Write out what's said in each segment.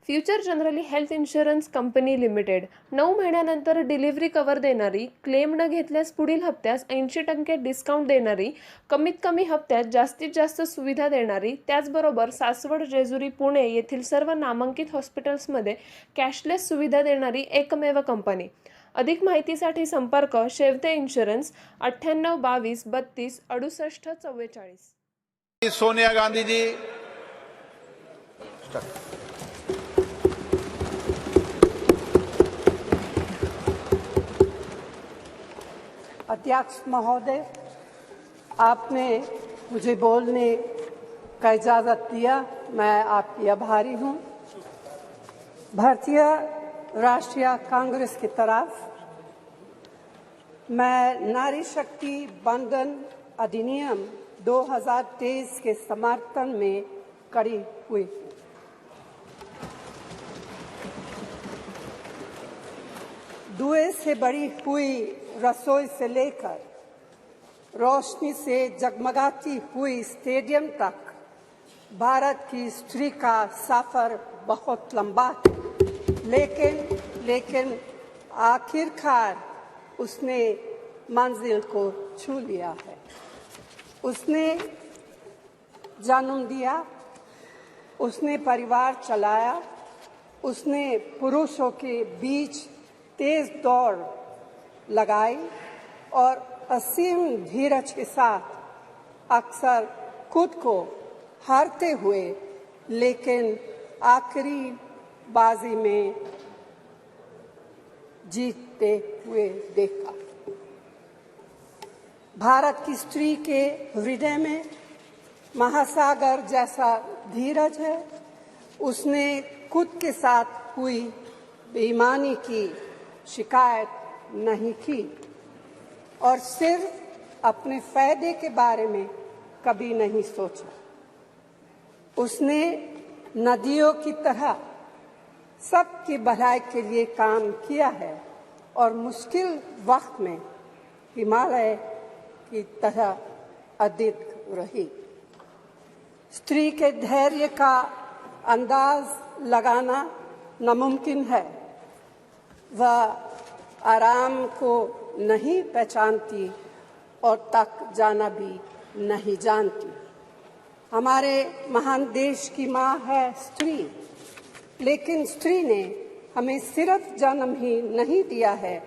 Future generally health insurance company limited 9 महिन्यानंतर delivery cover देणारी, claim न घेतल्यास पुढील हप्त्यास 80% डिस्काउंट देणारी, कमीत कमी हप्त्यात जास्तीत जास्त सुविधा देणारी, त्याचबरोबर सासवड, जेजुरी, पुणे येथील सर्व नामांकित हॉस्पिटल्समध्ये कॅशलेस सुविधा देणारी एकमेव कंपनी। अधिक माहितीसाठी संपर्क शेवते इन्शुरन्स 98 22 32 68 44। सोनिया गांधी जी। अध्यक्ष महोदय, आपने मुझे बोलने का इजाज़त दिया, मैं आपकी आभारी हूँ। भारतीय राष्ट्रीय कांग्रेस की तरफ मैं नारी शक्ति बंधन अधिनियम 2023 के समर्थन में खड़ी हुई। धुएं से भरी हुई रसोई से लेकर रोशनी से जगमगाती हुई स्टेडियम तक भारत की स्त्री का सफर बहुत लंबा है, लेकिन आखिरकार उसने मंजिल को छू लिया है। उसने जन्म दिया, उसने परिवार चलाया, उसने पुरुषों के बीच तेज दौड़ लगाई और असीम धीरज के साथ अक्सर खुद को हारते हुए लेकिन आखिरी बाजी में जीतते हुए देखा। भारत की स्त्री के हृदय में महासागर जैसा धीरज है। उसने खुद के साथ हुई बेईमानी की शिकायत नहीं की और सिर्फ अपने फायदे के बारे में कभी नहीं सोचा। उसने नदियों की तरह सबकी भलाई के लिए काम किया है और मुश्किल वक्त में हिमालय की तरह अडिग रही। स्त्री के धैर्य का अंदाज लगाना नामुमकिन है। वह आराम को नहीं पहचानती और तक जाना भी नहीं जानती। हमारे महान देश की माँ है स्त्री, लेकिन स्त्री ने हमें सिर्फ जन्म ही नहीं दिया है,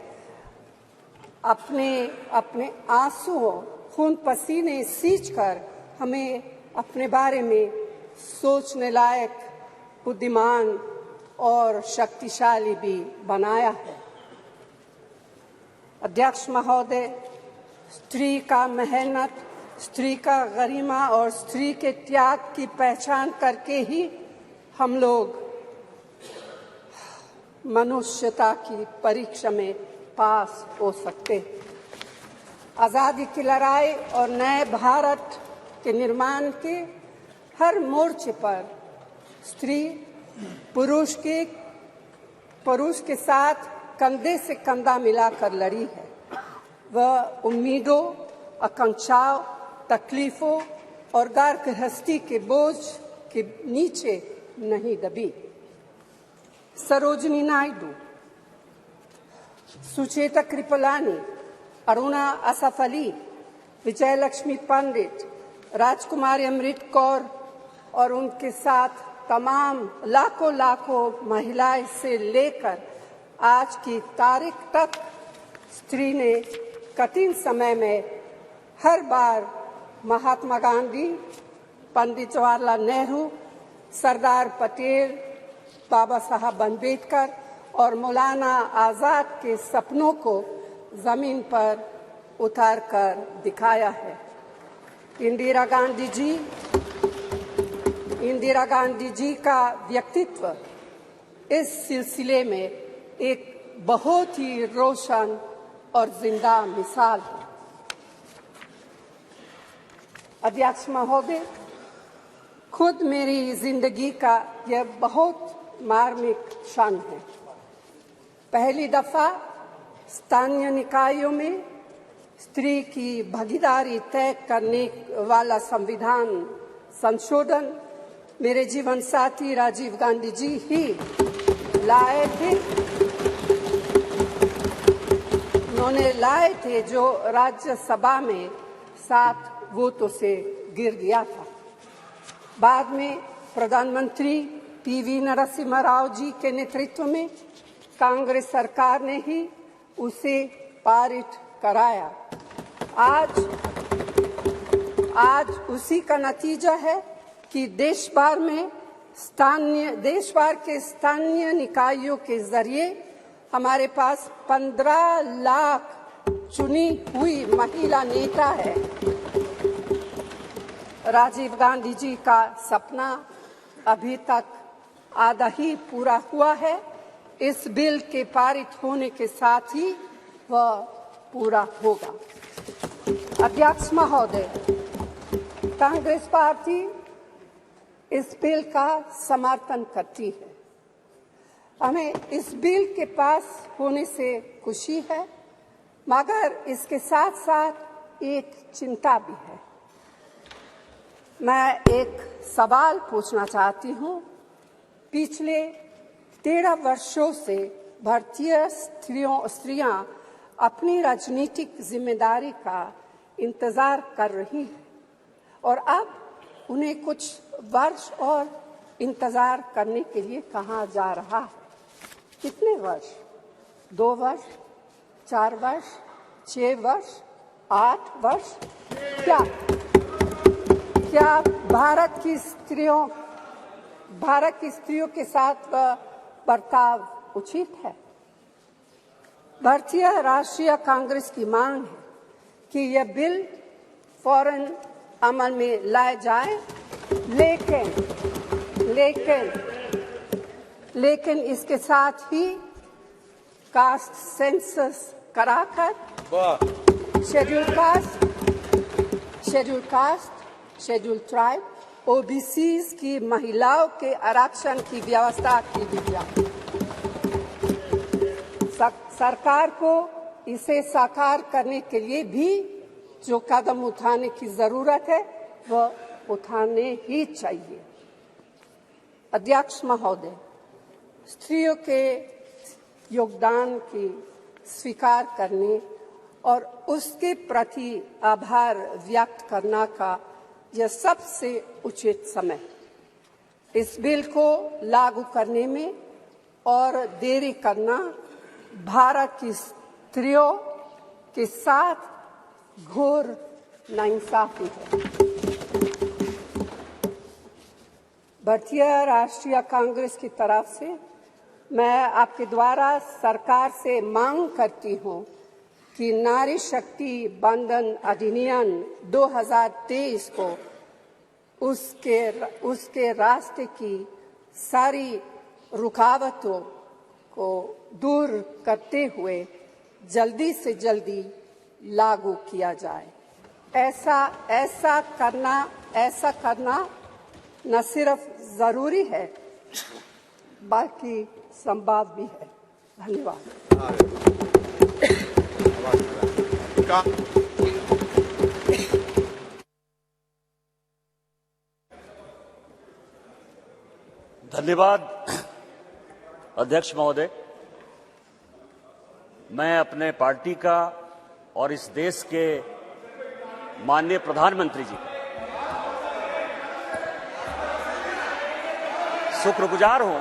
अपने आंसुओं, खून पसीने सींचकर हमें अपने बारे में सोचने लायक, बुद्धिमान और शक्तिशाली भी बनाया है। अध्यक्ष महोदय, स्त्री का मेहनत, स्त्री का गरिमा और स्त्री के त्याग की पहचान करके ही हम लोग मनुष्यता की परीक्षा में पास हो सकते हैं। आज़ादी की लड़ाई और नए भारत के निर्माण के हर मोर्चे पर स्त्री पुरुष के साथ कंधे से कंधा मिलाकर लड़ी है। वह उम्मीदों, आकांक्षाओं, तकलीफों और घर गृहस्थी के बोझ के नीचे नहीं दबी। सरोजिनी नायडू, सुचेता कृपलानी, अरुणा असफ अली, विजयलक्ष्मी पंडित, राजकुमारी अमृत कौर और उनके साथ तमाम लाखों महिलाएं से लेकर आज की तारीख तक स्त्री ने कठिन समय में हर बार महात्मा गांधी, पंडित जवाहरलाल नेहरू, सरदार पटेल, बाबा साहब अम्बेडकर और मौलाना आज़ाद के सपनों को जमीन पर उतारकर दिखाया है। इंदिरा गांधी जी का व्यक्तित्व इस सिलसिले में एक बहुत ही रोशन और जिंदा मिसाल है। अध्यक्ष महोदय, खुद मेरी जिंदगी का यह बहुत मार्मिक क्षण है। पहली दफा स्थानीय निकायों में स्त्री की भागीदारी तय करने वाला संविधान संशोधन मेरे जीवन साथी राजीव गांधी जी ही लाए थे। उन्होंने लाए थे जो राज्यसभा में 7 वोटों से गिर गया था। बाद में प्रधानमंत्री पीवी नरसिम्हा राव जी के नेतृत्व में कांग्रेस सरकार ने ही उसे पारित कराया। आज उसी का नतीजा है कि देश भर के स्थानीय निकायों के जरिए हमारे पास 15 लाख चुनी हुई महिला नेता है। राजीव गांधी जी का सपना अभी तक आधा ही पूरा हुआ है। इस बिल के पारित होने के साथ ही वह पूरा होगा। अध्यक्ष महोदय, कांग्रेस पार्टी इस बिल का समर्थन करती है। हमें इस बिल के पास होने से खुशी है, मगर इसके साथ साथ एक चिंता भी है। मैं एक सवाल पूछना चाहती हूँ। पिछले 13 वर्षों से भारतीय स्त्रियां अपनी राजनीतिक जिम्मेदारी का इंतजार कर रही हैं और अब उन्हें कुछ वर्ष और इंतजार करने के लिए कहा जा रहा है। कितने वर्ष? 2 वर्ष, 4 वर्ष, 6 वर्ष, 8 वर्ष? क्या भारत की स्त्रियों के साथ बर्ताव उचित है? भारतीय राष्ट्रीय कांग्रेस की मांग है कि यह बिल फौरन अमल में लाया जाए, लेकिन इसके साथ ही कास्ट सेंसस कराकर शेड्यूल ट्राइब, ओबीसीज की महिलाओं के आरक्षण की व्यवस्था की जाए। सरकार को इसे साकार करने के लिए भी जो कदम उठाने की जरूरत है वह उठाने ही चाहिए। अध्यक्ष महोदय, स्त्रियों के योगदान की स्वीकार करने और उसके प्रति आभार व्यक्त करना का यह सबसे उचित समय। इस बिल को लागू करने में और देरी करना भारत की स्त्रियों के साथ घोर नाइंसाफी है। भारतीय राष्ट्रीय कांग्रेस की तरफ से मैं आपके द्वारा सरकार से मांग करती हूं कि नारी शक्ति बंधन अधिनियम 2023 को उसके रास्ते की सारी रुकावटों को दूर करते हुए जल्दी से जल्दी लागू किया जाए। ऐसा करना न सिर्फ जरूरी है बल्कि संभव भी है। धन्यवाद। धन्यवाद अध्यक्ष महोदय। मैं अपने पार्टी का और इस देश के माननीय प्रधानमंत्री जी शुक्रगुजार हूं